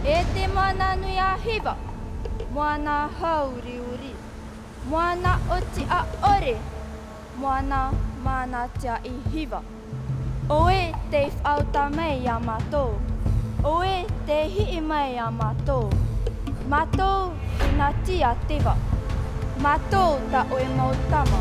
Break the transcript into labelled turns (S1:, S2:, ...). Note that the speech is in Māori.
S1: E te mana nui a hiva, moana hauri uri, moana oti a ore, moana mana tia I hiva. Oe te whauta mei a matou, oe te hii mai a matou, matou I ngā tia tewa, matou ta oe mautama.